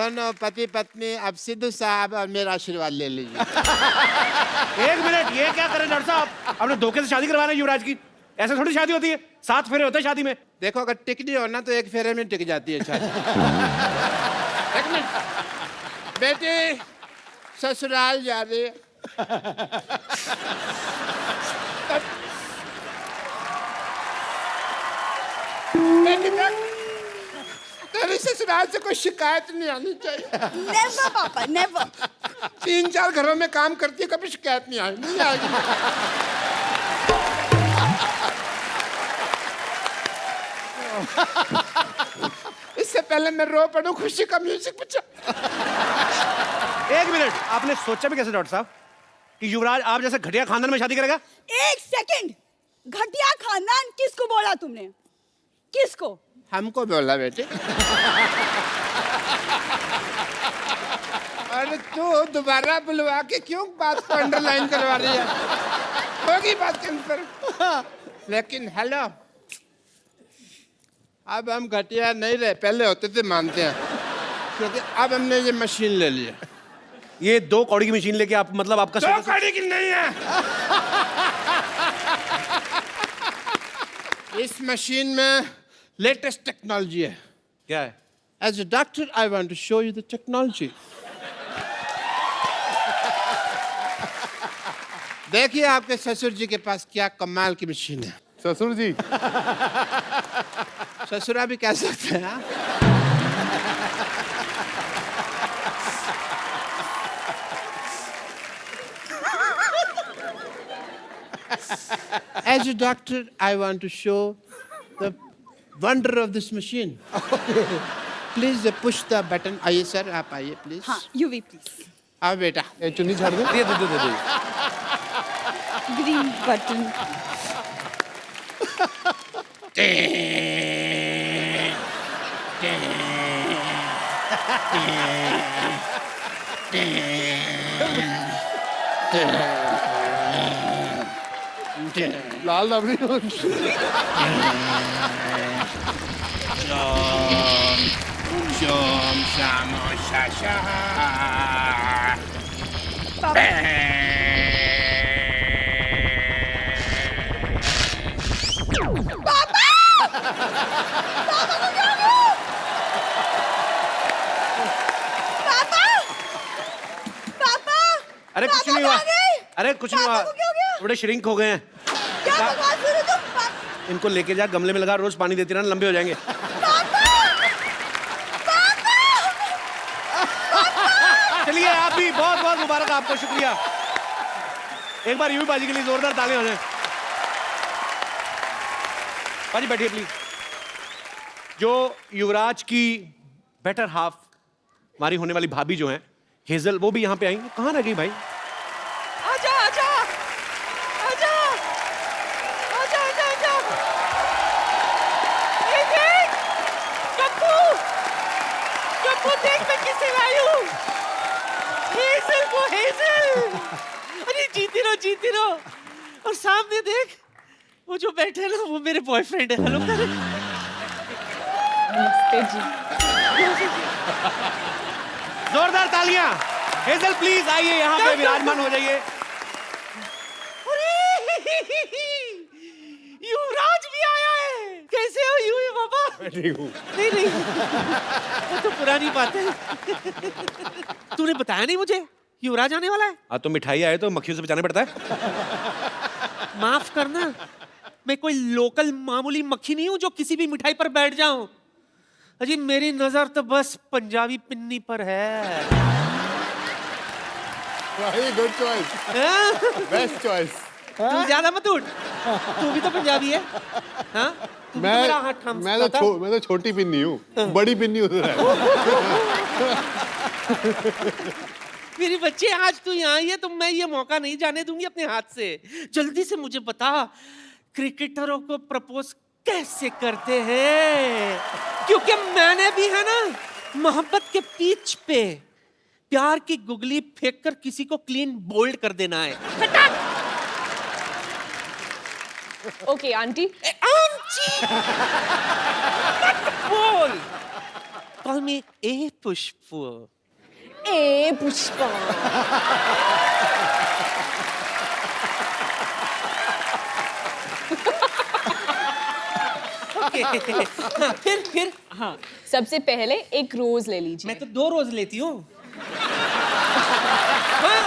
दोनों पति पत्नी अब सिद्धू साहब और मेरा आशीर्वाद ले लीजिए। एक मिनट, ये क्या करें डॉक्टर साहब? आपने धोखे से शादी करवाना है युवराज की? ऐसे थोड़ी शादी होती है, 7 फेरे होते हैं शादी में। देखो अगर टिकनी हो ना तो 1 फेरे में टिक जाती है शादी। एक मिनट, बेटी ससुराल जा रही है। बेटी तेरी ससुराल से कोई शिकायत नहीं आनी चाहिए। नेवर पापा, नेवर। 3-4 घरों में काम करती है, कभी शिकायत नहीं आएगी। इससे पहले मैं रो पड़ूं, खुशी का म्यूजिक बजा। एक मिनट, आपने सोचा भी कैसे डॉक्टर साहब कि युवराज आप जैसे घटिया खानदान में शादी करेगा? 1 सेकंड, घटिया खानदान किसको बोला तुमने? किसको? हमको बोला बेटे। अरे तू दोबारा बुलवा के क्यों बात को अंडरलाइन करवा रही है? होगी बात कंफर्म। लेकिन हेलो, अब हम घटिया नहीं रहे, पहले होते थे मानते हैं, क्योंकि अब हमने ये मशीन ले ली है। ये 2 कौड़ी की मशीन लेके आप मतलब आपका 2 कौड़ी की नहीं है। इस मशीन में लेटेस्ट टेक्नोलॉजी है। क्या है? As a doctor, I want to show you the technology. देखिए आपके ससुर जी के पास क्या कमाल की मशीन है। ससुर जी ससुरा भी कह सकते हैं। हाँ? As a doctor, I want to show the wonder of this machine. Please push the button. आइए सर, आप आइए प्लीज। हाँ, यूवी प्लीज। आओ बेटा। ये चुन्नी झाड़ दो। दे दे। Green button. लाल रबड़ी। Shom shamo shasha. अरे कुछ नहीं हुआ। अरे कुछ नहीं हुआ। पापा को क्या हो गया? थोड़े श्रिंक हो गए हैं। क्या बकवास कर रहे हो तुम? इनको लेके जा, गमले में लगा, रोज पानी देती रहना, लंबे हो जाएंगे। चलिए आप भी बहुत बहुत मुबारक आपको, शुक्रिया। एक बार यूं बाजी के लिए जोरदार ताली हो जाए। बाजी बैठिए प्लीज। जो युवराज की बेटर हाफ, हमारी होने वाली भाभी जो है हेजल, वो भी यहाँ पे आएंगे। कहाँ रह गई भाई? आजा आजा आजा आजा आजा आजा। ये देख, गप्पू गप्पू देख मैं किसे लाई हूँ। हेजल को, हेजल। अरे जीती रहो। और सामने देख, वो जो बैठे ना वो मेरे बॉयफ्रेंड है। हेलो कर। नमस्ते जी। जोरदार तालियां। हेजल प्लीज आइए, यहाँ पे विराजमान हो जाइए। युवराज भी आया है। कैसे हो यूवी बाबा? ठीक हूँ। नहीं वो तो पुरानी बात है। तूने बताया नहीं मुझे युवराज आने वाला है। हाँ तो मिठाई आए तो मक्खियों से बचाना पड़ता है। माफ करना, मैं कोई लोकल मामूली मक्खी नहीं हूँ जो किसी भी मिठाई पर बैठ जाऊं। अजी मेरी नजर तो बस पंजाबी पिन्नी पर है। Good choice, best choice. तू ज्यादा मत उठ, तू भी तो पंजाबी है। हाँ? तू भी तो मेरा हाथ थाम मैं सकता था। तो छोटी पिन्नी हूँ, बड़ी पिन्नी उधर है। मेरी बच्चे, आज तू यहाँ आई है तो मैं ये मौका नहीं जाने दूंगी अपने हाथ से। जल्दी से मुझे बता, क्रिकेटरों को प्रपोज कैसे करते हैं? क्योंकि मैंने भी है ना मोहब्बत के पिच पे प्यार की गुगली फेंक कर किसी को क्लीन बोल्ड कर देना है। Okay aunty. आंटी मत बोल। Call me A Pushpa. A Pushpa Okay. हाँ, फिर हाँ सबसे पहले एक रोज ले लीजिए मैं तो 2 रोज लेती हूँ। हाँ।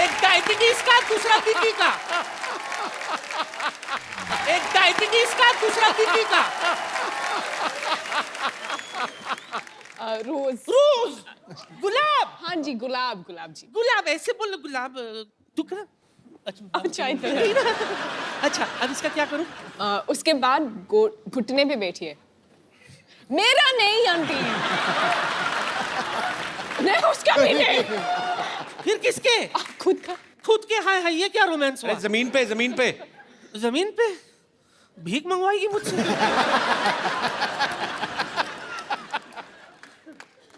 एक डायबिटीज का, दूसरा बीपी का। एक डायबिटीज का, दूसरा बीपी का। रोज रोज, गुलाब, हाँ जी गुलाब गुलाब जी गुलाब ऐसे बोलो, गुलाब। टुकड़ा। अच्छा इधर अच्छा, अब इसका क्या करूं? उसके बाद घुटने पे बैठिए मेरा नहीं आंटी नहीं उसका भी नहीं फिर किसके? खुद का खुद के। हाय हाय, ये क्या रोमांस हुआ? अरे जमीन पे, जमीन पे। जमीन पे भीख मंगवाएगी मुझसे?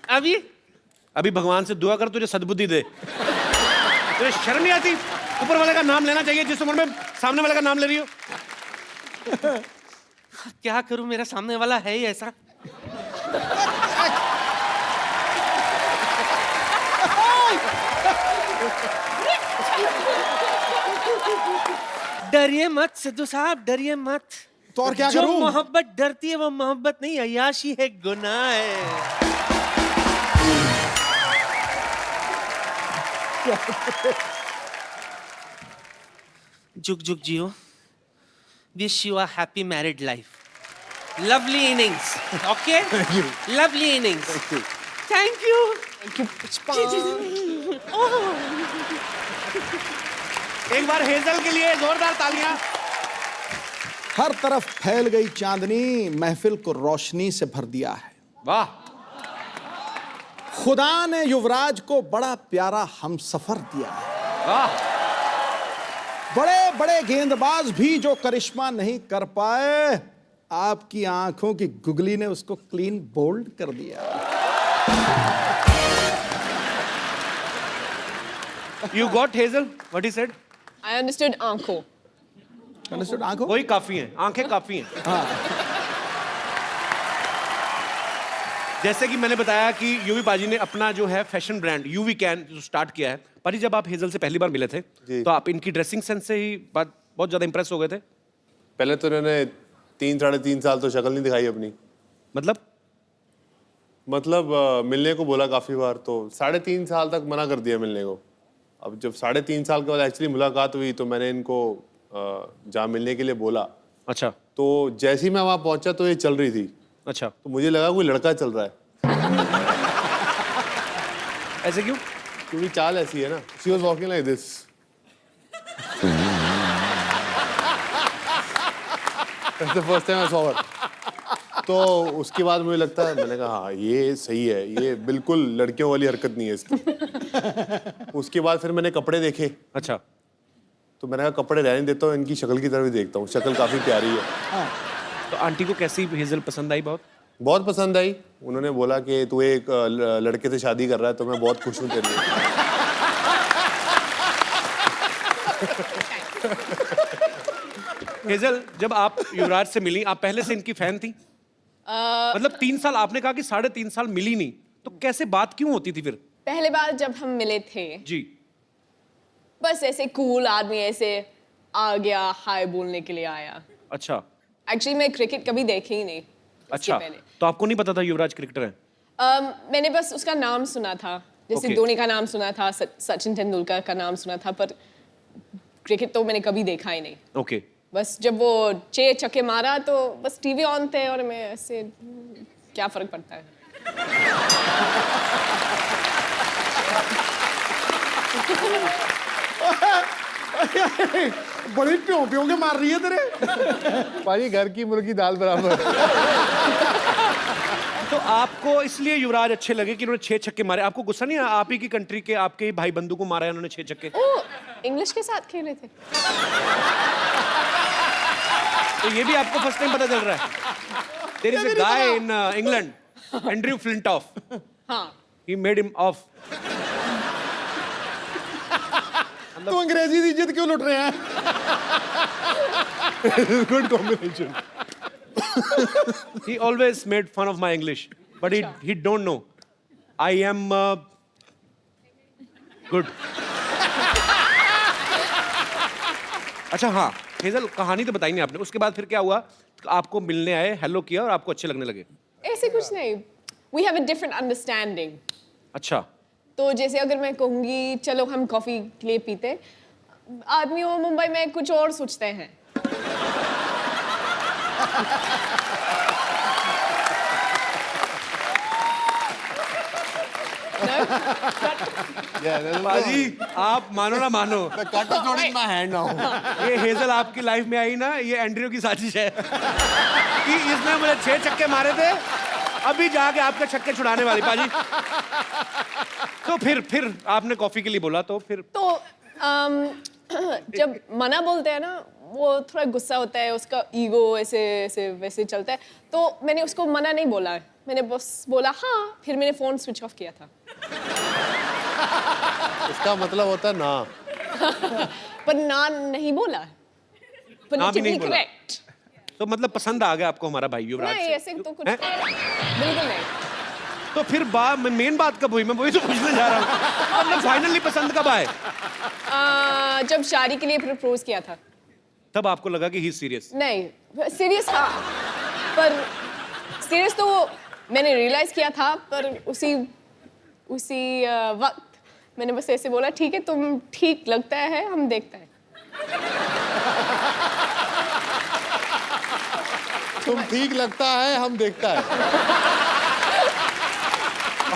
अभी भगवान से दुआ कर तुझे सद्बुद्धि दे। तुझे शर्म नहीं आती? ऊपर वाले का नाम लेना चाहिए जिस उम्र में सामने वाले का नाम ले रही हो। क्या करूं, मेरा सामने वाला है ही ऐसा। डरिए मत सिद्धू साहब, डरिए मत। तो और क्या जो करूं? मोहब्बत डरती है वो मोहब्बत नहीं, अय्याशी है, गुनाह है। जुग जुग जियो। Wish you a happy married life. Lovely innings. Okay, lovely innings. Thank you. Pushpa एक बार हेजल के लिए जोरदार तालियां। हर तरफ फैल गई चांदनी, महफिल को रोशनी से भर दिया है। वाह। खुदा ने युवराज को बड़ा प्यारा हमसफर दिया है। वाह। बड़े बड़े गेंदबाज भी जो करिश्मा नहीं कर पाए, आपकी आंखों की गुगली ने उसको क्लीन बोल्ड कर दिया। You got Hazel? What he said? I understood आंखों Understood? आंखों वही काफी हैं, आंखें काफी हैं। जैसे कि मैंने बताया कि यूवी पाजी ने अपना जो है फैशन ब्रांड यूवी कैन जो स्टार्ट किया है। पाजी, जब आप हेजल से पहली बार मिले थे तो आप इनकी ड्रेसिंग सेंस से ही बहुत ज्यादा इंप्रेस हो गए थे। पहले तो इन्होंने 3-3.5 साल तो शक्ल नहीं दिखाई अपनी। मतलब मिलने को बोला काफी बार, तो 3.5 साल तक मना कर दिया मिलने को। अब जब 3.5 साल के बाद एक्चुअली मुलाकात हुई तो मैंने इनको जहाँ मिलने के लिए बोला। अच्छा। तो जैसे ही मैं वहाँ पहुंचा तो ये चल रही थी। अच्छा। तो मुझे लगा कोई लड़का चल रहा है। ऐसे क्यों? क्योंकि चाल ऐसी है ना। She was walking like this. That's the first time I saw her. तो उसके बाद मुझे लगता है, मैंने कहा हाँ ये सही है, ये बिल्कुल लड़कियों वाली हरकत नहीं है इसकी। उसके बाद फिर मैंने कपड़े देखे। अच्छा। तो मैंने कहा कपड़े रहने देता हूँ, इनकी शक्ल की तरफ भी देखता हूँ। शक्ल काफी प्यारी है। तो आंटी को कैसी हेजल पसंद आई? बहुत पसंद आई। उन्होंने बोला कि तू एक लड़के से शादी कर रहा है तो मैं बहुत खुश हूँ तेरे लिए। हेजल, जब आप युवराज से मिली, आप पहले से इनकी फैन थी? मतलब 3 साल, आपने कहा कि 3.5 साल मिली नहीं, तो कैसे बात क्यों होती थी फिर? पहले बार जब हम मिले थे जी, बस ऐसे कूल आदमी ऐसे आ गया, हाय बोलने के लिए आया। अच्छा। एक्चुअली मैं क्रिकेट कभी देखी ही नहीं। अच्छा, तो आपको नहीं पता था युवराज क्रिकेटर हैं? मैंने बस उसका नाम सुना था, जैसे Okay. धोनी का नाम सुना था, सचिन तेंदुलकर का नाम सुना था, पर क्रिकेट तो मैंने कभी देखा ही नहीं। ओके। बस जब वो 6 छक्के मारा तो बस टीवी ऑन थे और मैं ऐसे, क्या फर्क पड़ता है। बड़ी प्यों प्यों के मार रही है तेरे। पाजी घर की मुर्गी दाल बराबर। तो आपको इसलिए युवराज अच्छे लगे कि उन्होंने 6 छक्के मारे? आपको गुस्सा नहीं आया? आप ही की कंट्री के आपके ही भाई बंधु को मारा है उन्होंने 6 छक्के। ओ, इंग्लिश के साथ खेले थे। तो ये भी आपको फर्स्ट टाइम पता चल रहा है? There is a guy in England, Andrew Flintoff. हाँ। He made him off. तो अंग्रेजी की इज्जत क्यों लुट रहे हैं? Good combination. He always made fun of my English, but he don't know. I am good. अच्छा हाँ, हेजल कहानी तो बताई नहीं आपने। उसके बाद फिर क्या हुआ? आपको मिलने आए, हेलो किया और आपको अच्छे लगने लगे। ऐसे कुछ नहीं, we have a different understanding. अच्छा। तो जैसे अगर मैं कहूँगी चलो हम कॉफी के लिए पीते, आदमी वो मुंबई में कुछ और सोचते हैं। बाजी, आप मानो ना मानो, Cut is not in my hand now. ये हेजल आपकी लाइफ में आई ना, ये एंड्रयू की साजिश है कि इसने मुझे 6 छक्के मारे थे, अभी जाके आपके छक्के छुड़ाने वाली। बाजी, तो फिर आपने कॉफी के लिए बोला, तो फिर तो जब मना बोलते हैं ना, वो थोड़ा गुस्सा होता है, उसका ईगो ऐसे ऐसे वैसे चलता है, तो मैंने उसको मना नहीं बोला, मैंने बस बोला हाँ, फिर मैंने फोन स्विच ऑफ किया था। इसका मतलब होता है ना। पर ना नहीं बोला, ना भी नहीं बोला। करेक्ट। तो मतलब पसंद आ गया आपको हमारा भाई युवराज नहीं से? ऐसे तो कुछ हैं? बिल्कुल नहीं। तो फिर मेन बात कब हुई? मैं वही तो पूछने जा रहा हूँ। मतलब फाइनली पसंद कब आए? जब शादी के लिए प्रपोज किया था। तब आपको लगा कि ही सीरियस? नहीं सीरियस था, पर सीरियस तो मैंने रियलाइज किया था, पर उसी वक्त मैंने बस ऐसे बोला ठीक है, तुम ठीक लगता है, हम देखते हैं। तुम ठीक लगता है, हम देखता है।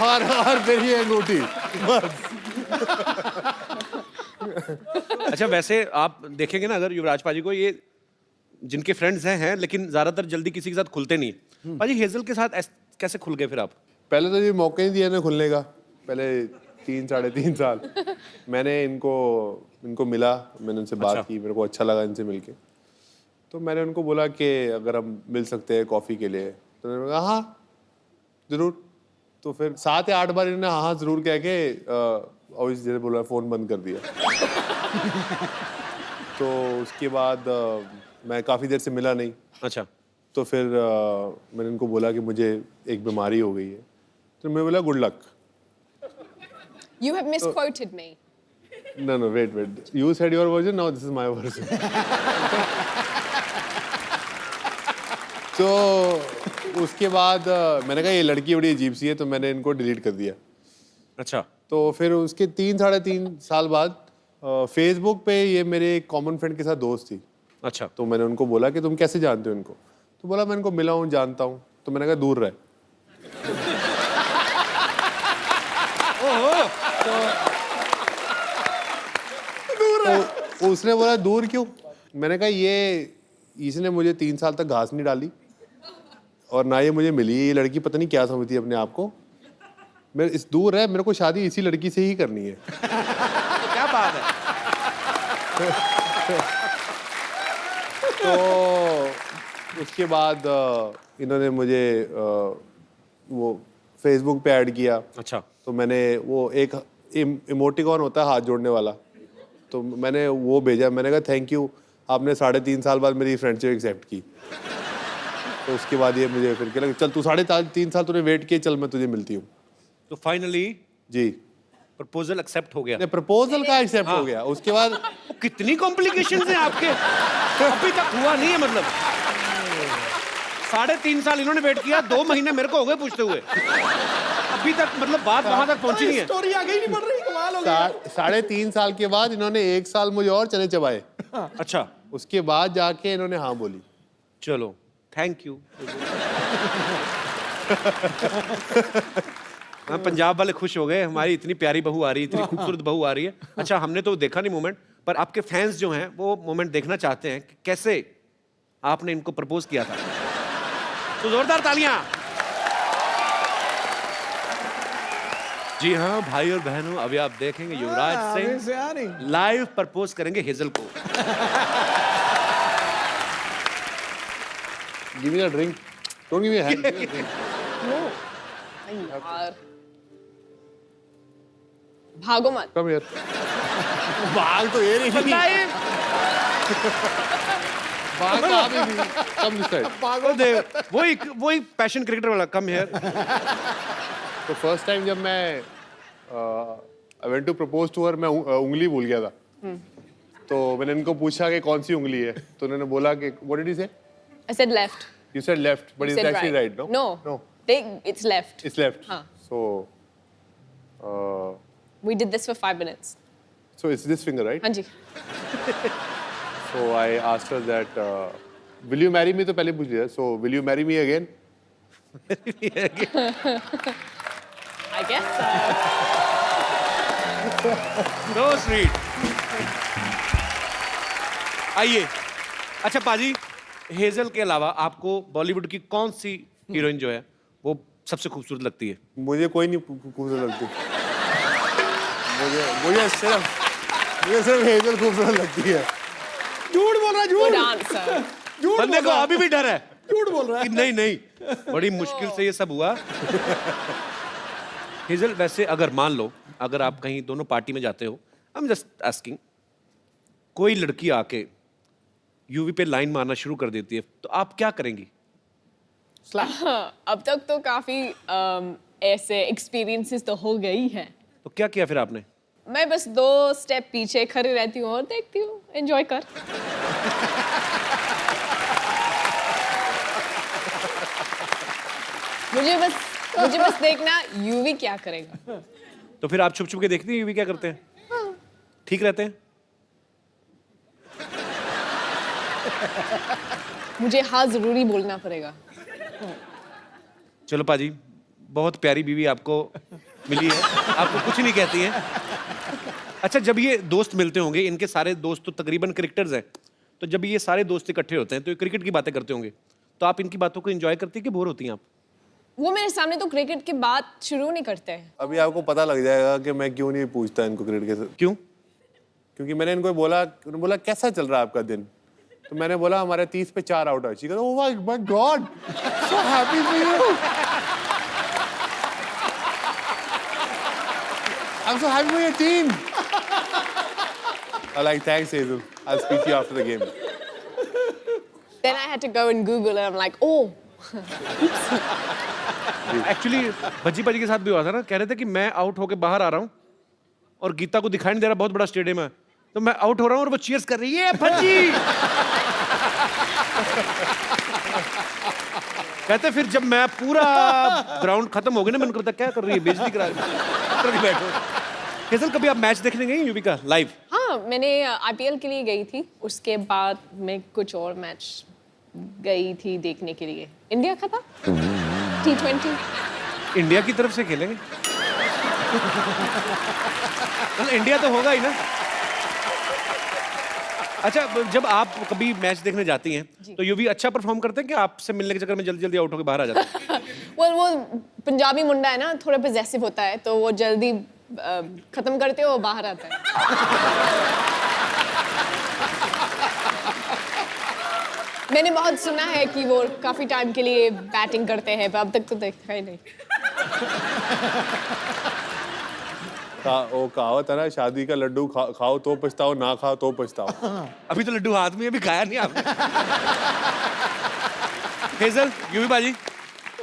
और फिर ये अंगूठी बस। अच्छा, वैसे आप देखेंगे ना, अगर युवराज पाजी को, ये जिनके फ्रेंड्स हैं लेकिन ज्यादातर जल्दी किसी के साथ खुलते नहीं। पाजी, हेजल के साथ कैसे खुल गए फिर आप? पहले तो ये मौका नहीं दिया ना खुलने का, पहले 3-3.5 साल मैंने इनको मिला, मैंने उनसे बात की, मेरे को अच्छा लगा इनसे मिलके, तो मैंने उनको बोला कि अगर हम मिल सकते हैं कॉफ़ी के लिए, तो उन्होंने कहा हाँ ज़रूर। तो फिर 7 या 8 बार इन्होंने हाँ ज़रूर कह के और जैसे बोला फ़ोन बंद कर दिया। तो उसके बाद मैं काफ़ी देर से मिला नहीं। अच्छा। तो फिर मैंने इनको बोला कि मुझे एक बीमारी हो गई है, तो मैं बोला good luck. You have misquoted me. No, wait. You said your version, now this is my version. तो उसके बाद मैंने कहा ये लड़की बड़ी अजीब सी है, तो मैंने इनको डिलीट कर दिया। अच्छा। तो फिर उसके 3-3.5 साल बाद फेसबुक पे ये मेरे एक कॉमन फ्रेंड के साथ दोस्त थी। अच्छा। तो मैंने उनको बोला कि तुम कैसे जानते हो इनको? तो बोला मैं इनको मिला हूँ, जानता हूँ। तो मैंने कहा दूर रहे। तो उसने बोला दूर क्यों? मैंने कहा इसने मुझे 3 साल तक घास नहीं डाली और ना ये मुझे मिली। ये लड़की पता नहीं क्या समझती है अपने आप को। मेरे इस दूर है, मेरे को शादी इसी लड़की से ही करनी है। क्या बात है? तो उसके बाद इन्होंने मुझे वो फेसबुक पे ऐड किया। अच्छा। तो मैंने वो एक इमोटिकॉन होता है हाथ जोड़ने वाला, तो मैंने वो भेजा। मैंने कहा थैंक यू, आपने 3.5 साल बाद मेरी फ्रेंडशिप एक्सेप्ट की। तो उसके बाद ये मुझे फिर लगा चल तू 3.5 साल तूने वेट किए, चल मैं तुझे मिलती हूँ। तो फाइनली जी प्रपोजल एक्सेप्ट हो गया। प्रपोजल का एक्सेप्ट हो गया। उसके बाद कितनी कॉम्प्लिकेशंस हैं आपके, अभी तक हुआ नहीं है। मतलब 3.5 साल इन्होंने वेट किया, 2 महीने मेरे को हो गए पूछते हुए, अभी तक मतलब बात वहां तक पहुंची नहीं है। स्टोरी आगे ही नहीं बढ़ रही, कमाल हो गया। 3.5 साल के बाद इन्होंने 1 साल मुझे और चने चबाए। अच्छा। उसके बाद जाके इन्होंने हाँ बोली। चलो थैंक यू। हाँ, पंजाब वाले खुश हो गए, हमारी इतनी प्यारी बहू आ रही है, इतनी खूबसूरत बहू आ रही है। अच्छा, हमने तो देखा नहीं मोमेंट, पर आपके फैंस जो हैं वो मोमेंट देखना चाहते हैं कि कैसे आपने इनको प्रपोज किया था। तो जोरदार तालियां। जी हाँ भाई और बहनों, अभी आप देखेंगे युवराज सिंह लाइव प्रपोज करेंगे हेजल को। Give me a drink. Don't give me a hand. यार भागो मत। Come here. भाग तो ये नहीं। Come this side. वही पैशन क्रिकेटर वाला, कम हियर। तो फर्स्ट टाइम जब मैं I went to propose to her, मैं उंगली भूल गया था। तो मैंने इनको पूछा कि कौन सी उंगली है, तो उन्होंने बोला कि व्हाट डिड यू से? I said left. You said left, but You it's said actually right, no? No. It's left. It's left. हाँ. So We did this for 5 minutes. so it's this finger, right? हाँ जी. So I asked her that will you marry me? तो पहले पूछ लिया. So will you marry me again? I guess so. So sweet. आइए। अच्छा पाजी, hazel के अलावा आपको बॉलीवुड की कौन सी हीरोइन जो है वो सबसे खूबसूरत लगती है? मुझे कोई नहीं खूबसूरत लगती। मुझे सिर्फ हेजल खूबसूरत लगती है। झूठ बोल रहा है, Good झूठ answer. झूठ बंदे बोल को रहा है, अभी भी डर है झूठ बोल रहा कि है। नहीं, बड़ी मुश्किल से ये सब हुआ। हेजल, वैसे अगर मान लो अगर आप कहीं दोनों पार्टी में जाते हो, आई एम जस्ट आस्किंग, कोई लड़की आके यूवी पे लाइन मारना शुरू कर देती है, तो आप क्या करेंगी? अब तक तो काफी ऐसे एक्सपीरियंसेस तो हो गई हैं. तो क्या किया फिर आपने? मैं बस 2 स्टेप पीछे खड़ी रहती हूँ और देखती हूँ, एंजॉय कर. मुझे बस देखना यूवी क्या करेगा. तो फिर आप छुप छुप के देखती हैं यूवी क्या करते हैं? ठीक रहते हैं? मुझे हाँ जरूरी बोलना पड़ेगा. चलो पाजी, बहुत प्यारी बीवी आपको मिली है, आपको कुछ नहीं कहती है। अच्छा, जब ये दोस्त मिलते होंगे, इनके सारे दोस्त तो तकरीबन क्रिकेटर्स हैं, तो जब ये सारे दोस्त इकट्ठे होते हैं तो ये क्रिकेट की बातें करते होंगे, तो आप इनकी बातों को एंजॉय करती है कि बोर होती हैं आप? वो मेरे सामने तो क्रिकेट की बात शुरू नहीं करते हैं. अभी आपको पता लग जाएगा कि मैं क्यों नहीं पूछता इनको क्रिकेट के साथ। क्यों? क्योंकि मैंने इनको बोला, उन्होंने बोला कैसा चल रहा है आपका दिन, तो मैंने बोला हमारे 30 पे 4 आउट है। Oh my God, so happy for you, I am so happy for your team. I like, thanks Hazel, I'll speak to you after the game. Then I had to go and Google and I'm like, oh. Actually Bhajji पाजी के साथ भी हुआ था ना, कह रहे थे कि मैं आउट होके बाहर आ रहा हूँ और गीता को दिखाई नहीं दे रहा, बहुत बड़ा स्टेडियम है, तो मैं आउट हो रहा हूँ और वो चीयर्स कर रही है, भज्जी। कहते फिर जब मैं पूरा ग्राउंड खत्म हो गया ना, मैंने कहा क्या कर रही है, बेइज्जती करा रही है, बैठो। हेजल, कभी आप मैच देखने गई यूवी का लाइव? हाँ, मैंने IPL के लिए गई थी, उसके बाद मैं कुछ और मैच गई थी देखने के लिए. इंडिया का था T20. इंडिया की तरफ से खेलेंगे? मतलब इंडिया तो होगा ही ना। अच्छा, जब आप कभी मैच देखने जाती हैं तो यूवी अच्छा परफॉर्म करते हैं कि आपसे मिलने के चक्कर में जल्दी जल्दी आउट होकर बाहर आ जाते हैं? वो पंजाबी मुंडा है ना, थोड़ा पजेसिव होता है, तो वो जल्दी खत्म करते हो बाहर आता है. मैंने बहुत सुना है कि वो काफी टाइम के लिए बैटिंग करते हैं, पर अब तक तो देखा ही नहीं. वो कहावत है ना, शादी का लड्डू खाओ तो पछताओ, ना खाओ तो पछताओ। अभी तो लड्डू हाथ में, अभी खाया नहीं आपने। हेजल, यूवी बाजी,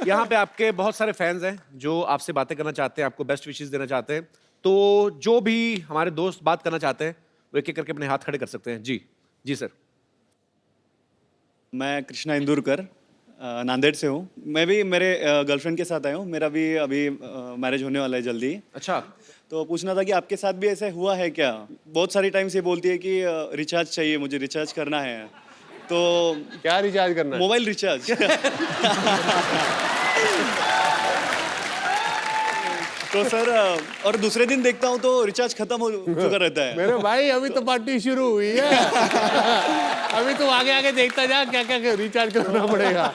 यहाँ पे आपके बहुत सारे फैंस हैं जो आपसे बातें करना चाहते हैं, आपको बेस्ट विशेस देना चाहते हैं, तो जो भी हमारे दोस्त बात करना चाहते हैं वो एक एक करके अपने हाथ खड़े कर सकते हैं। जी जी सर। मैं कृष्णा इंदुरकर, नांदेड़ से हूँ। मैं भी मेरे गर्लफ्रेंड के साथ आया हूँ, मेरा भी अभी मैरिज होने वाला है जल्दी। अच्छा, तो पूछना था कि आपके साथ भी ऐसा हुआ है क्या? बहुत सारी टाइम से बोलती है कि रिचार्ज चाहिए, मुझे रिचार्ज करना है, तो क्या रिचार्ज करना है? Mobile recharge. तो सर, और दूसरे दिन देखता हूँ तो रिचार्ज खत्म हो चुका रहता है। मेरे भाई अभी तो पार्टी शुरू हुई है। अभी तो आगे आगे देखता जा क्या क्या रिचार्ज करना पड़ेगा।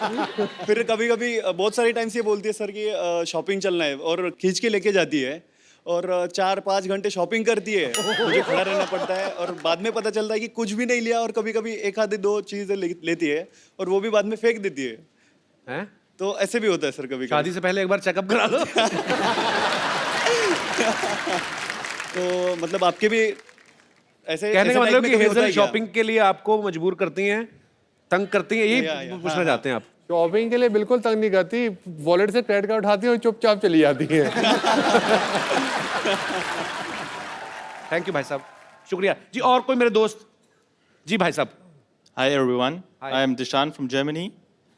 फिर कभी कभी बहुत सारी टाइम से बोलती है सर कि शॉपिंग चलना है, और खींच के लेके जाती है और 4-5 घंटे शॉपिंग करती है, मुझे खड़ा रहना पड़ता है, और बाद में पता चलता है कि कुछ भी नहीं लिया, और कभी कभी 1-2 चीजें लेती है और वो भी बाद में फेंक देती है। हैं? तो ऐसे भी होता है सर कभी शादी से पहले एक बार चेकअप करा लो। तो मतलब आपके भी ऐसे कहने का ऐसे मतलब टाइप में कि कभी होता हेजल है क्या? शॉपिंग के लिए आपको मजबूर करती हैं तंग करती हैं, या, यही पूछना चाहते हैं आप? शॉपिंग के लिए बिल्कुल तंग नहीं करती, वॉलेट से क्रेडिट कार्ड उठाती है और चुपचाप चली जाती है। थैंक यू भाई साहब, शुक्रिया जी। और कोई मेरे दोस्त? जी भाई साहब। Hi everyone, Hi. I am Dishan from Germany.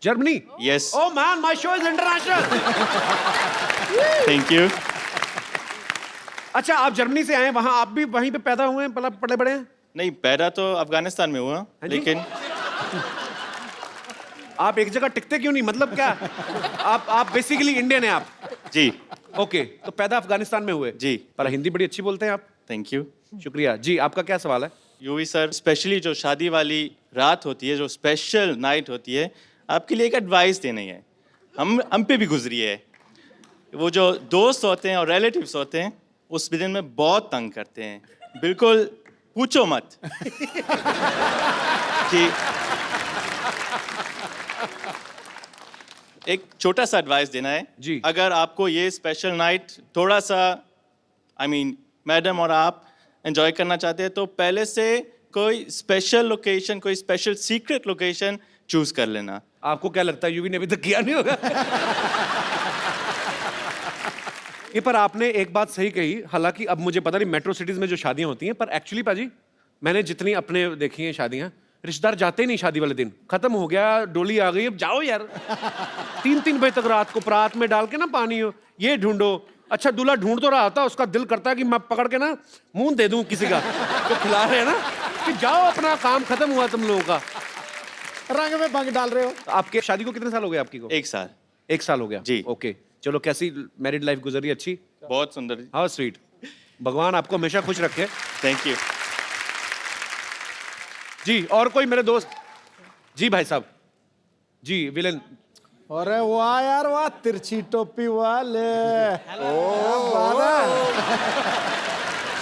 Germany? Yes, Oh man, my show is international. thank you. अच्छा, आप जर्मनी से आए हैं, वहाँ आप भी वहीं पे पैदा हुए हैं, पले बड़े हैं? नहीं, पैदा तो अफगानिस्तान में हुआ, हाँ जी? लेकिन आप एक जगह टिकते क्यों नहीं, मतलब क्या? आप बेसिकली इंडियन हैं आप? जी, ओके, तो पैदा अफगानिस्तान में हुए? जी। पर हिंदी बड़ी अच्छी बोलते हैं आप। Thank you. शुक्रिया जी। आपका क्या सवाल है? यूवी सर, स्पेशली जो शादी वाली रात होती है, जो स्पेशल नाइट होती है, आपके लिए एक एडवाइस देनी है। हम पे भी गुजरी है। वो जो दोस्त होते हैं और रिलेटिव्स होते हैं, उस दिन में बहुत तंग करते हैं, बिल्कुल पूछो मत। कि एक छोटा सा एडवाइस देना है जी। अगर आपको ये स्पेशल नाइट थोड़ा सा मैडम और आप एंजॉय करना चाहते हैं, तो पहले से कोई स्पेशल लोकेशन, कोई स्पेशल सीक्रेट लोकेशन चूज कर लेना। आपको क्या लगता है यूवी ने अभी तक किया नहीं होगा? ये पर आपने एक बात सही कही, हालांकि अब मुझे पता नहीं मेट्रो सिटीज में जो शादियां होती हैं, पर एक्चुअली पाजी मैंने जितनी अपने देखी हैं शादियां, रिश्तेदार जाते ही नहीं शादी वाले दिन, खत्म हो गया, डोली आ गई, अब जाओ यार। 3-3 बजे तक रात को परात में डाल के ना पानी हो, ये ढूंढो। अच्छा, दूल्हा ढूंढ तो रहा था, उसका दिल करता है कि मैं पकड़ के ना मुंह दे दूं किसी का जो खिला रहे हैं ना, कि जाओ अपना काम खत्म हुआ तुम लोगों का। रंग में भंग डाल रहे हो। आपके शादी को कितने साल हो गए आपकी को? 1 साल। 1 साल हो गया जी। ओके, चलो कैसी मैरिड लाइफ गुजरी? अच्छी? बहुत सुंदर। How sweet. भगवान आपको हमेशा खुश रखे। थैंक यू जी। और कोई मेरे दोस्त? जी भाई साहब। जी विलेन। अरे वाह यार वाह, तिरछी टोपी वाले।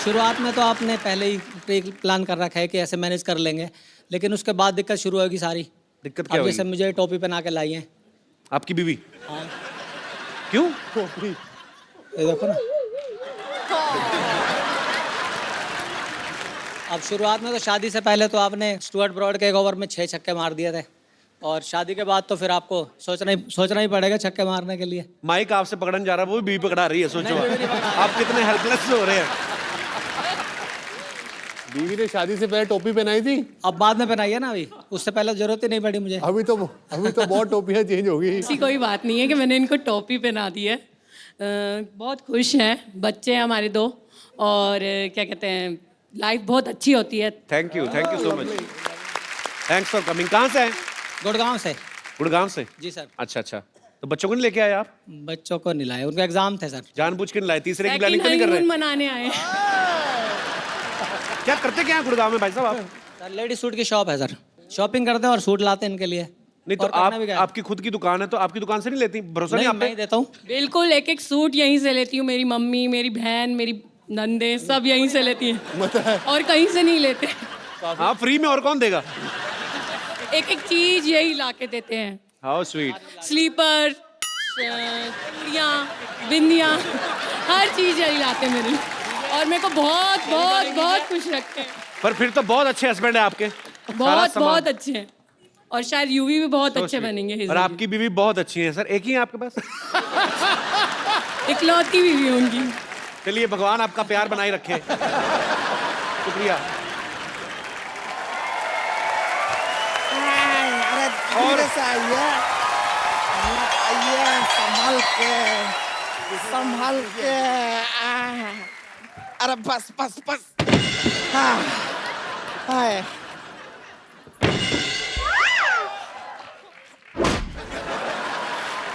शुरुआत में तो आपने पहले ही प्री प्लान कर रखा है कि ऐसे मैनेज कर लेंगे, लेकिन उसके बाद दिक्कत शुरू होगी सारी। दिक्कत क्या अब हुई? जैसे मुझे टोपी पहना के लाई है। आपकी बीवी? हाँ। क्यों? ये देखो ना। अब शुरुआत में तो शादी से पहले तो आपने स्टुअर्ट ब्रॉड के एक ओवर में 6 छक्के मार दिए थे, और शादी के बाद तो फिर आपको सोचना ही पड़ेगा छक्के मारने के लिए। माइक आपसे पकड़ने जा रहा है, वो भी बीवी पकड़ा रही है, सोचो आप कितने हेल्पलेस हो रहे हैं। बीवी ने शादी से पहले टोपी पहनाई थी, अब बाद में पहनाई है ना, अभी उससे पहले जरूरत ही नहीं पड़ी मुझे। अभी तो बहुत टोपियां चेंज हो गई। ऐसी कोई बात नहीं है कि मैंने इनको टोपी पहना दी है। बहुत खुश हैं, बच्चे हैं हमारे 2, और क्या कहते हैं, लाइफ बहुत अच्छी होती है। Thank you so much, thanks for coming. कहाँ से हैं? गुड़गांव से। गुड़गांव से? जी सर। अच्छा, तो बच्चों को नहीं लेके आए आप? बच्चों को नहीं लाए, उनका एग्जाम थे सर। जानबूझ के नहीं लाए? तीसरे की सेकंड प्लानिंग तो नहीं कर रहे? हनीमून मनाने आए। क्या करते क्या हैं गुड़गांव में भाई साहब आप? सर लेडी सूट की शॉप है सर, शॉपिंग करते हैं और सूट लाते हैं इनके लिए। नहीं तो और करना भी क्या है? आपकी खुद की दुकान है, तो आपकी दुकान से नहीं लेती? भरोसा नहीं नहीं, आप मैं ही पे? देता हूँ। बिल्कुल, एक सूट यहीं से लेती हूँ। मेरी मम्मी, मेरी बहन, मेरी नंदे सब यहीं से लेती हैं, और कहीं से नहीं लेते। हाँ, फ्री में और कौन देगा? एक चीज यही ला के देते हैं। How sweet. स्लीपर, चूड़ियाँ, बिंदियाँ, हर चीज यही लाते हैं मेरे लिए, और मेरे को बहुत बहुत बहुत खुश रखते हैं। पर फिर तो बहुत अच्छे हस्बैंड है आपके। बहुत बहुत अच्छे हैं, और शायद यूवी भी बहुत अच्छे बनेंगे इस और आपकी बीवी बहुत अच्छी है सर। एक ही है आपके पास? इकलौती बीवी है उनकी। चलिए, भगवान आपका प्यार बनाए रखे। शुक्रिया। और संभाल के अरे बस बस बस। हाय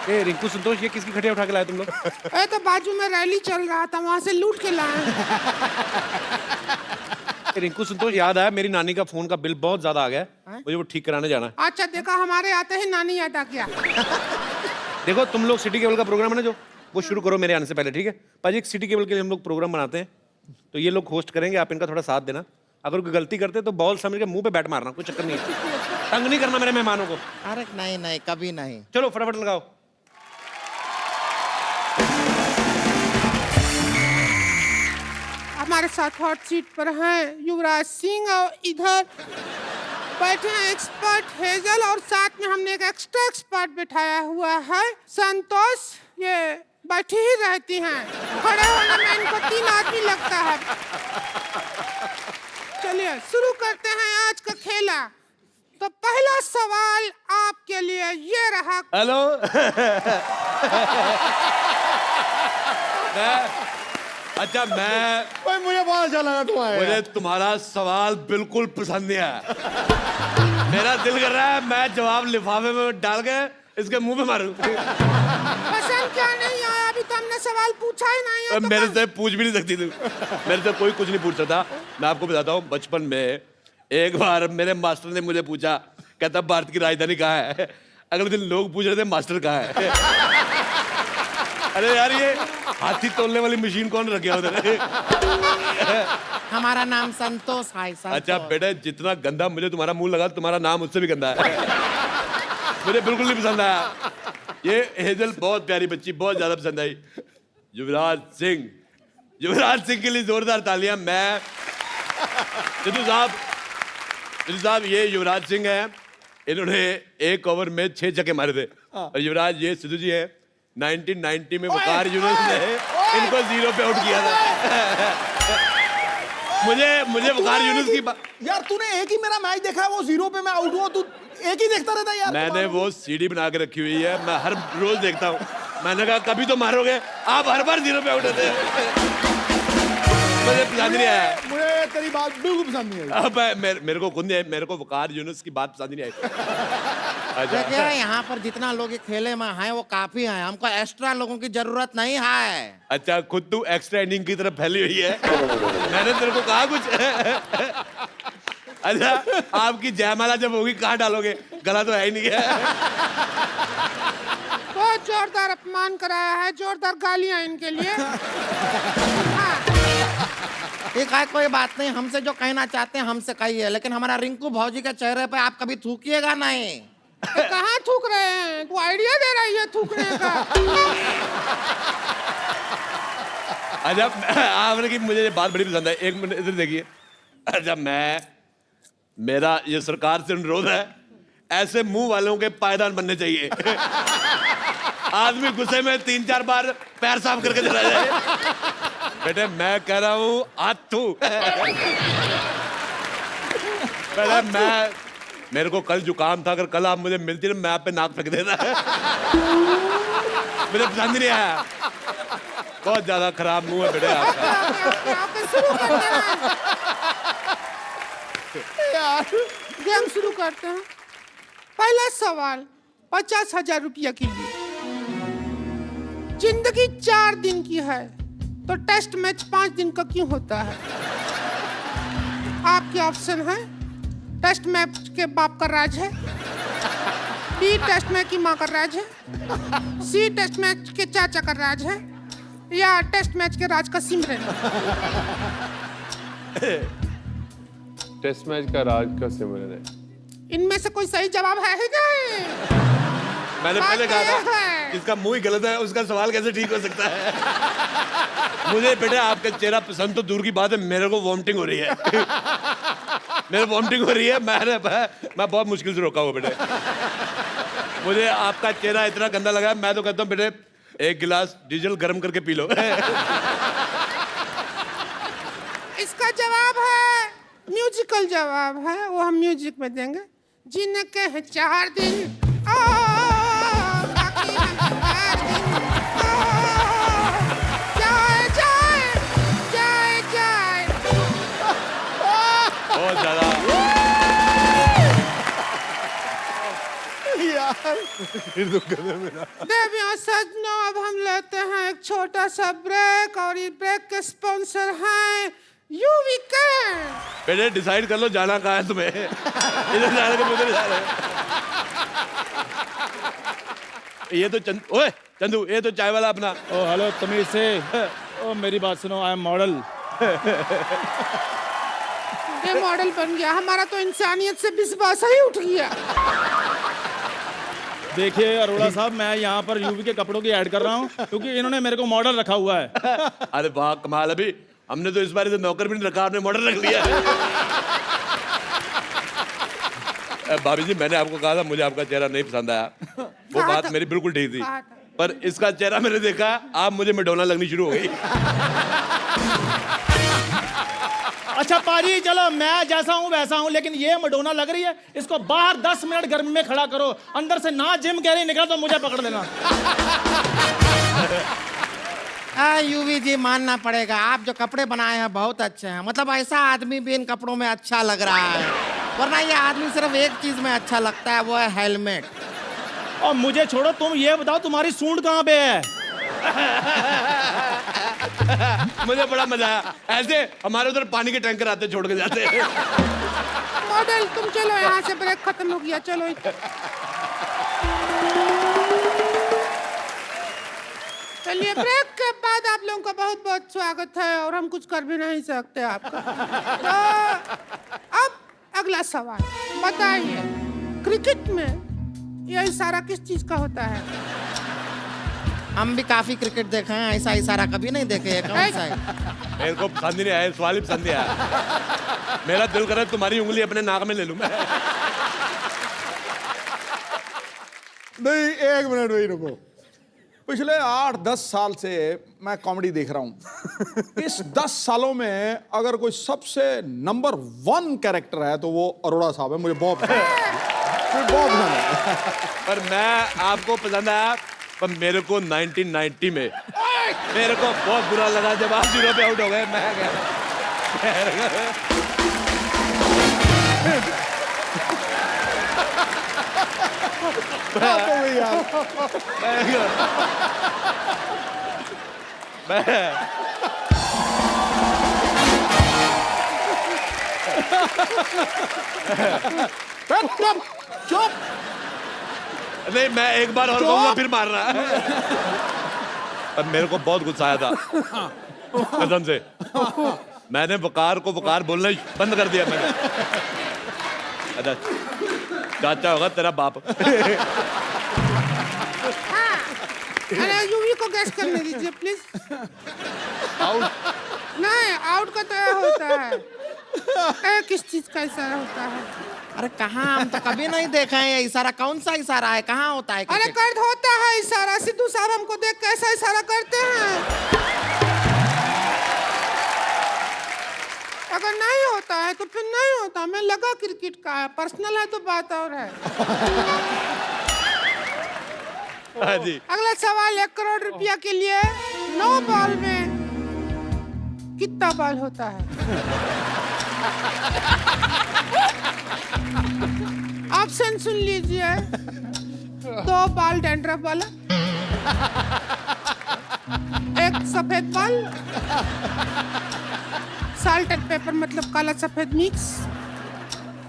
ए रिंकू संतोष, ये किसकी खटिया उठा के लाए तुम लोग? ए तो बाजू में रैली चल रहा था, वहां से लूट के लाए। रिंकू संतोष, याद आया, मेरी नानी का फोन का बिल बहुत ज्यादा आ गया है, मुझे वो ठीक कराने जाना है। अच्छा देखा, हमारे आते ही नानी याद आ गया। देखो, तुम लोग सिटी केबल का प्रोग्राम है ना जो, वो शुरू करो मेरे आने से पहले, ठीक है पाजी? एक सिटी केबल के लिए हम लोग प्रोग्राम बनाते हैं, तो ये लोग होस्ट करेंगे, आप इनका थोड़ा साथ देना। अगर कोई गलती करते तो बॉल समझ के मुंह पे बैट मारना, कोई चक्कर नहीं है। तंग नहीं करना मेरे मेहमानों को। अरे नहीं नहीं, कभी नहीं। चलो फटाफट लगाओ। हमारे साथ हॉट सीट पर हैं युवराज सिंह, और इधर बैठे हैं एक्सपर्ट हेजल और साथ में हमने एक एक्स्ट्रा एक्सपर्ट बिठाया हुआ है संतोष। ये बैठी ही रहती हैं, खड़े होने में इनको 3 आदमी लगता है। चलिए शुरू करते हैं आज का खेला। तो पहला सवाल आपके लिए ये रहा। हेलो। अच्छा मैं भाई मुझे बहुत अच्छा लगा तुम्हारा। मुझे तुम्हारा सवाल बिल्कुल पसंद नहीं आया। मेरा दिल कर रहा है मैं जवाब लिफाफे में डाल के इसके मुंह पे मारूं। पसंद क्या नहीं आया? अभी तो हमने सवाल पूछा ही नहीं है। तो मेरे से पूछ भी नहीं सकती तू। मेरे से कोई कुछ नहीं पूछ सकता। मैं आपको बताता हूँ, बचपन में एक बार मेरे मास्टर ने मुझे पूछा, कहता भारत की राजधानी कहाँ है? अगले दिन लोग पूछ रहे थे मास्टर कहाँ है? अरे यार ये हाथी तोलने वाली मशीन कौन रखे उधर? हमारा नाम संतोष है। अच्छा बेटा, जितना गंदा मुझे तुम्हारा मुंह लगा, तुम्हारा नाम उससे भी गंदा है। मुझे बिल्कुल नहीं पसंद आया। ये हेजल बहुत प्यारी बच्ची, बहुत ज्यादा पसंद आई। युवराज सिंह के लिए जोरदार तालियां। मैं सिद्धू साहब ये युवराज सिंह हैं। इन्होंने एक ओवर में 6 छक्के मारे थे। और युवराज ये सिद्धू जी हैं। 1990 में वकार यूनुस ने इनको 0 पे आउट किया था। मुझे वकार यूनुस की यार तूने एक ही मेरा मैच देखा है, वो 0 पे मैं आउट हुआ, तू एक ही देखता रहता यार। मैंने वो सीडी बना के रखी हुई है, मैं हर रोज देखता हूँ। मैंने कहा कभी तो मारोगे, आप हर बार 0 पे आउट होते हैं। मुझे पसंद नहीं आया। मुझे तेरी बात बिल्कुल पसंद नहीं आई। अब मेरे को खुद नहीं, मेरे को वकार यूनुस की बात पसंद नहीं आई। देखिए यहाँ पर जितना लोग खेले में हैं वो काफी हैं, हमको एक्स्ट्रा लोगों की जरूरत नहीं है। अच्छा खुद तू एक्स्ट्रा इनिंग की तरफ फैली हुई है। मैंने तेरे को कहा कुछ? अच्छा आपकी जयमाला जब होगी कहाँ डालोगे? गला तो है ही नहीं है। बहुत जोरदार अपमान कराया है, जोरदार गालियां इनके लिए। ठीक है कोई बात नहीं, हमसे जो कहना चाहते हैं हमसे कहिए, लेकिन हमारा रिंकू भौजी के चेहरे पे आप कभी थूकिएगा नहीं। कहाँ थूक रहे हैं? तू आइडिया दे रही है थूकने का। अच्छा आपने की मुझे ये बात बड़ी पसंद है। एक मिनट इधर देखिए। अच्छा मेरा ये सरकार से अनुरोध है, ऐसे मुंह वालों के पायदान बनने चाहिए। आदमी गुस्से में 3-4 बार पैर साफ करके चला जाए। बेटे मैं कह रहा हूँ आथू। मेरे को कल जुकाम था, अगर कल आप मुझे मिलती ना मैं आप पे नाक फेंक देता। मुझे पसंद नहीं आया, बहुत ज्यादा खराब मुंह है बेटे आपका। गेम शुरू करते हैं। पहला सवाल 50,000 रुपया के लिए। जिंदगी 4 दिन की है तो टेस्ट मैच 5 दिन का क्यों होता है? आपके ऑप्शन है, टेस्ट मैच के बाप का राज है, बी टेस्ट मैच की माँ का राज है, सी टेस्ट मैच के चाचा का राज है, या टेस्ट मैच के राज का सिमरन। टेस्ट मैच का राज का सिमरन है। इनमें से कोई सही जवाब है ही नहीं। मैंने पहले कहा था जिसका मुंह ही गलत है उसका सवाल कैसे ठीक हो सकता है? मुझे बेटे आपका चेहरा पसंद तो दूर की बात है, मेरे को वॉमिटिंग हो रही है। मेरे वॉमिटिंग हो रही है। मैं बहुत मुश्किल से रोका हुआ बेटे। मुझे आपका चेहरा इतना गंदा लगा, मैं तो कहता हूँ बेटे 1 गिलास डीजल गर्म करके पी लो। इसका जवाब है, म्यूजिकल जवाब है, वो हम म्यूजिक में देंगे। जीने के हैं 4 दिन, बाकी हम 4 दिन, जाए जाए जाए जाए। बहुत ज्यादा देवियों सजनों, अब हम लेते हैं एक छोटा सा ब्रेक, और ये ब्रेक के स्पॉन्सर हैं यूवीके। बेटे डिसाइड कर लो जाना कहाँ है तुम्हें। इधर जाने के उधर जा रहे। ये तो चंदू ये तो चाय वाला अपना। ओ हेलो तमीज से। ओ मेरी बात सुनो, आई एम मॉडल। ये मॉडल बन गया, हमारा तो इंसानियत से विश्वास ही उठ गया। देखिए अरोड़ा साहब, मैं यहाँ पर यूवी के कपड़ों की ऐड कर रहा हूँ क्योंकि इन्होंने मेरे को मॉडल रखा हुआ है। अरे वाह कमाल, अभी हमने तो इस बार नौकर भी नहीं रखा, आपने मॉडल रख लिया। भाभी जी मैंने आपको कहा था मुझे आपका चेहरा नहीं पसंद आया, वो बात मेरी बिल्कुल ठीक थी, पर इसका चेहरा मैंने देखा, आप मुझे मैडोना लगनी शुरू हो गई। अच्छा पाजी चलो मैं जैसा हूँ वैसा हूँ, लेकिन ये मडोना लग रही है, इसको बाहर 10 मिनट गर्मी में खड़ा करो, अंदर से ना जिम कह रही निकला तो मुझे पकड़ लेना। यूवी जी मानना पड़ेगा, आप जो कपड़े बनाए हैं बहुत अच्छे हैं, मतलब ऐसा आदमी भी इन कपड़ों में अच्छा लग रहा है, वरना ये आदमी सिर्फ एक चीज में अच्छा लगता है, वो है हेलमेट। और मुझे छोड़ो, तुम ये बताओ तुम्हारी सूंड कहाँ पे है? मुझे बड़ा मजा आया, ऐसे हमारे उधर पानी के टैंकर आते छोड़ के जाते हैं। मॉडल तुम चलो यहाँ से, ब्रेक खत्म हो गया, चलो। चलिए ब्रेक के बाद आप लोगों का बहुत बहुत स्वागत है, और हम कुछ कर भी नहीं सकते आपका। तो अब अगला सवाल बताइए, क्रिकेट में यह इशारा किस चीज का होता है? हम भी काफी क्रिकेट देखे हैं, ऐसा इशारा कभी नहीं देखे हैं, कौन सा है? मेरे को पसंद ही नहीं आया, सवाल ही पसंद नहीं आया। मेरा दिल करे तुम्हारी उंगली अपने नाक में ले लूं मैं। नहीं, एक मिनट वही रुको। पिछले 8-10 साल से मैं कॉमेडी देख रहा हूं। इस 10 सालों में अगर कोई सबसे नंबर 1 कैरेक्टर है तो वो अरोड़ा साहब है। मुझे बहुत पसंद है। पर मैं आपको पसंद आया, पर मेरे को 1990 में मेरे को बहुत बुरा लगा जब आप 0 पे आउट हो गए। मैं चुप। नहीं, मैं एक बार और कहूंगा फिर मार रहा है। पर मेरे को बहुत गुस्सा आया था कसम से। मैंने वकार को वकार बोलना ही बंद कर दिया मैंने। अच्छा, चाचा होगा तेरा बाप। अरे यूवी को गैस करने दीजिए प्लीज। आउट नहीं, आउट का तो यह होता है। किस चीज का इशारा होता है? अरे कहाँ, हम तो कभी नहीं देखे हैं ये इशारा। कौन सा इशारा है, कहाँ होता है? अरे कर्द होता है इशारा। सिद्धू साहब हमको देख के ऐसा इशारा करते हैं। अगर नहीं होता है तो फिर नहीं होता। मैं लगा क्रिकेट का है, पर्सनल है तो बात और है। हाँ जी। अगला सवाल 1 करोड़ रुपया के लिए। 9 बॉल में कितना बॉल होता है? ऑप्शन सुन लीजिए। 2 बॉल डैंड्रफ वाला, 1 सफेद बॉल, साल्ट एंड पेपर मतलब काला सफेद मिक्स,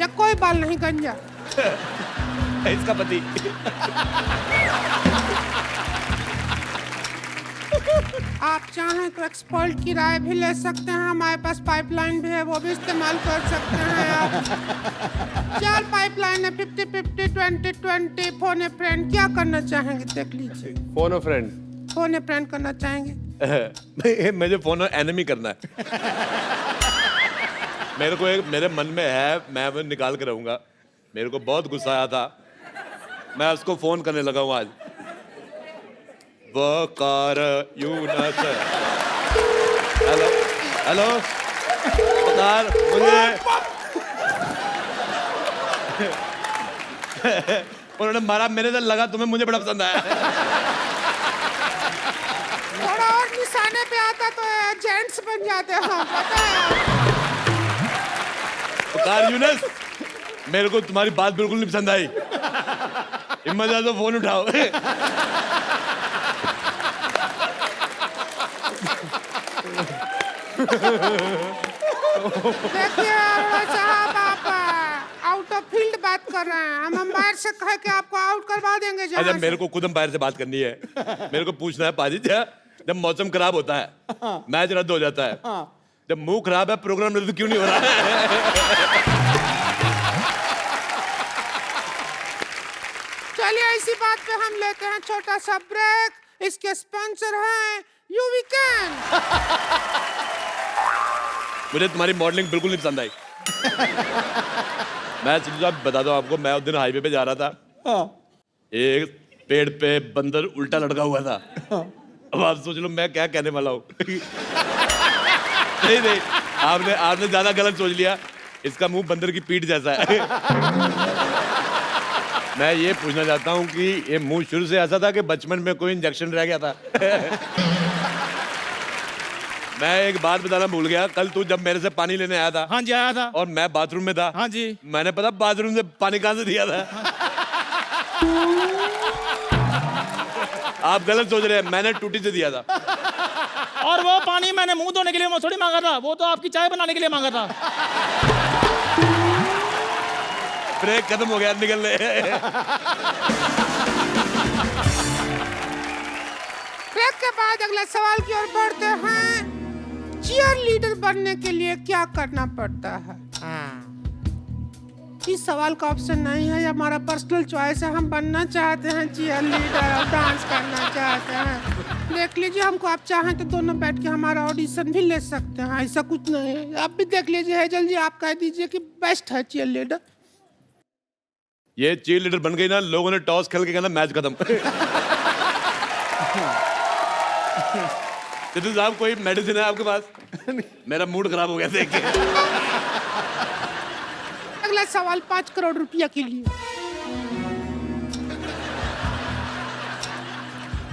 या कोई बाल नहीं, गंजा। इसका पति। आप चाहें तो एक्सपर्ट की राय भी ले सकते हैं। हमारे पास पाइपलाइन भी है, वो भी इस्तेमाल कर सकते हैं आप। 4 पाइपलाइन है, 50-50, 20-20, फोन ए फ्रेंड। क्या करना चाहेंगे देख लीजिए। फोन अ फ्रेंड। फोन ए फ्रेंड करना चाहेंगे? मुझे फोन एनिमी करना है। मेरे को एक मेरे मन में है, मैं वो निकाल के रहूंगा। मेरे को बहुत गुस्सा आया था, मैं उसको फोन करने लगा हूँ आज। वकार यूनस। हेलो हेलो वकार, मुझे उन्होंने मारा, मेरे से लगा तुम्हें मुझे बड़ा पसंद आया। थोड़ा और निशाने पे आता तो जेंट्स बन जाते हैं, पता है। वकार यूनस, मेरे को तुम्हारी बात बिल्कुल नहीं पसंद आई। हिम्मत है तो फोन उठाओ। देखिए साहब, आप आउट ऑफ फील्ड बात कर रहे हैं। हम अंपायर से कह के आपको आउट करवा देंगे। अच्छा, मेरे को खुद अंपायर से बात करनी है। मेरे को पूछना है पाजी, जब मौसम खराब होता है, मैच रद्द हो जाता है, जब मुंह खराब है, प्रोग्राम रद्द क्यों नहीं हो रहा है? चलिए इसी बात पे हम लेते हैं छोटा सा ब्रेक। इसके स्पॉन्सर हैं यूवी कैन। मुझे तुम्हारी मॉडलिंग बिल्कुल नहीं पसंद आई। मैं सिद्धू साहब बता दूं आपको, मैं उस दिन हाईवे पे जा रहा था, हाँ एक पेड़ पे बंदर उल्टा लटका हुआ था। अब आप सोच लो मैं क्या कहने वाला हूँ। नहीं, आपने ज्यादा गलत सोच लिया। इसका मुंह बंदर की पीठ जैसा है। मैं ये पूछना चाहता हूँ कि ये मुंह शुरू से ऐसा था कि बचपन में कोई इंजेक्शन रह गया था? मैं एक बात बताना भूल गया, कल तू जब मेरे से पानी लेने आया था। हाँ जी आया था। और मैं बाथरूम में था। हाँ जी। मैंने पता बाथरूम से पानी कहाँ से दिया था? आप गलत सोच रहे हैं, मैंने टूटी से दिया था। और वो पानी मैंने मुंह धोने के लिए थोड़ी मांगा था, वो तो आपकी चाय बनाने के लिए मांगा था। ब्रेक खत्म हो गया, निकलने। ब्रेक के बाद अगला सवाल की ओर बढ़ते हैं। चीयर लीडर बनने के लिए क्या करना पड़ता है? इस सवाल का ऑप्शन नहीं है, ये हमारा पर्सनल चॉइस है। हम बनना चाहते हैं चीयर लीडर और डांस करना चाहते हैं। देख लीजिए, हमको आप चाहें तो दोनों बैठ के हमारा ऑडिशन भी ले सकते हैं, ऐसा कुछ नहीं है। आप भी देख लीजिए, हेजल जी आप कह दीजिए कि बेस्ट है चीयर लीडर। ये चीयर लीडर बन गई ना, लोगों ने टॉस खेल के कहना मैच खत्म। सिद्धू साहब कोई मेडिसिन है आपके पास? मेरा मूड खराब हो गया देख के। अगला सवाल 5 करोड़ रुपया के लिए।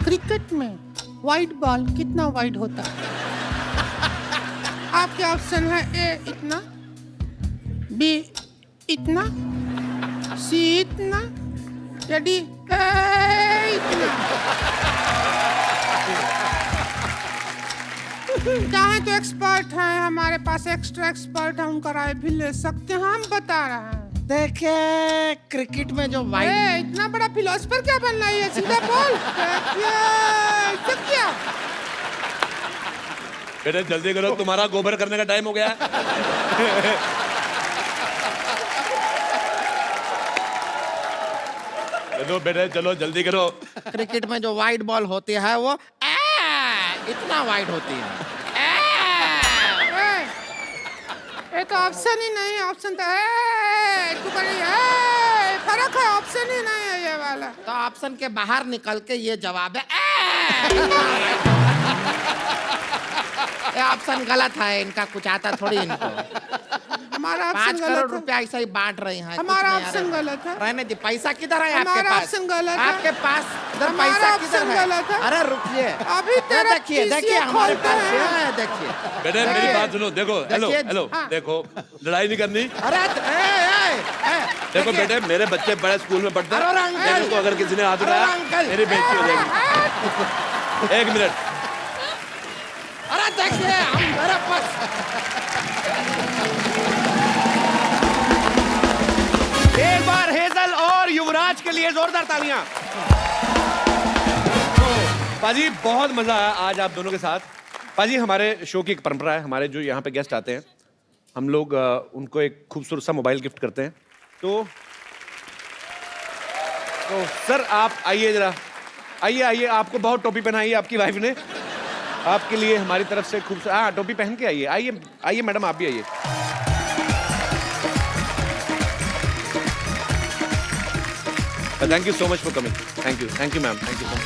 क्रिकेट में वाइड बॉल कितना वाइड होता है? आपके ऑप्शन है ए इतना, बी इतना, सी इतना, या डी इतना। चाहे तो एक्सपर्ट हैं, हमारे पास एक्स्ट्रा एक्सपर्ट है, उनका राय भी ले सकते हैं। हम बता रहे हैं। देखिए क्रिकेट में जो वाइड, इतना बड़ा फिलोसफर क्या बनना है, सीधा बोल। क्या बेटे जल्दी करो, तुम्हारा गोबर करने का टाइम हो गया। चलो बेटे चलो जल्दी करो। क्रिकेट में जो वाइड बॉल होती है वो इतना वाइड होती है। ये तो ऑप्शन ही नहीं है, ऑप्शन तो फर्क है, ऑप्शन ही नहीं है ये वाला। तो ऑप्शन के बाहर निकल के ये जवाब है। ये ऑप्शन गलत है, इनका कुछ आता थोड़ी इनको। हमारा 5 करोड़ रुपया ऐसा ही बांट रही हैं। हमारा ऑप्शन गलत है। रहने दी, पैसा किधर है आपके हमारा पास? ऑप्शन गलत है। आपके पास इधर हमारा पैसा ऑप्शन किधर है? गलत है। अरे रुकिए, अभी तेरा देखिए PCA देखिए हमारे खोलते पास हैं। है, देखिए बेटे मेरी बात सुनो, देखो हेलो देखिए, हेलो हाँ। देखो, लड़ाई नहीं करनी। अरे देखो बेटे मेरे बच्चे बड़े स्कूल में पढ़ते अरे हैं, अंकल! मेरे को अगर किसी ने हाथ उठाया अंकल! मेरी बेइज्जती हो जाएगी। 1 मिनट। अरे देखिए हम मेरे पास एक बार हेजल और युवराज के लिए जोरदार तालियां। पाजी बहुत मजा आया आज आप दोनों के साथ। पाजी हमारे शो की एक परंपरा है, हमारे जो यहाँ पे गेस्ट आते हैं हम लोग उनको एक खूबसूरत सा मोबाइल गिफ्ट करते हैं। तो सर आप आइए जरा, आइए आइए, आपको बहुत टोपी पहनाई है आपकी वाइफ ने, आपके लिए हमारी तरफ से खूबसूरत। हाँ टोपी पहन के आइए, आइए आइए मैडम आप भी आइए। Thank you so much for coming. Thank you ma'am, thank you so much.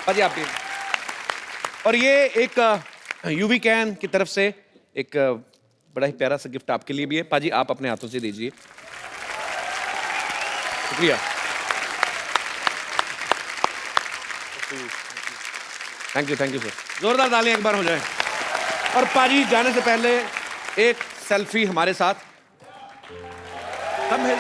पाजी आप भी। और ये एक यूवी कैन की तरफ से एक बड़ा ही प्यारा सा गिफ्ट आपके लिए भी है। पाजी आप अपने हाथों से दीजिए। शुक्रिया। Thank you sir. जोरदार तालियां एक बार हो जाए। और पाजी जाने से पहले एक सेल्फी हमारे साथ। हम है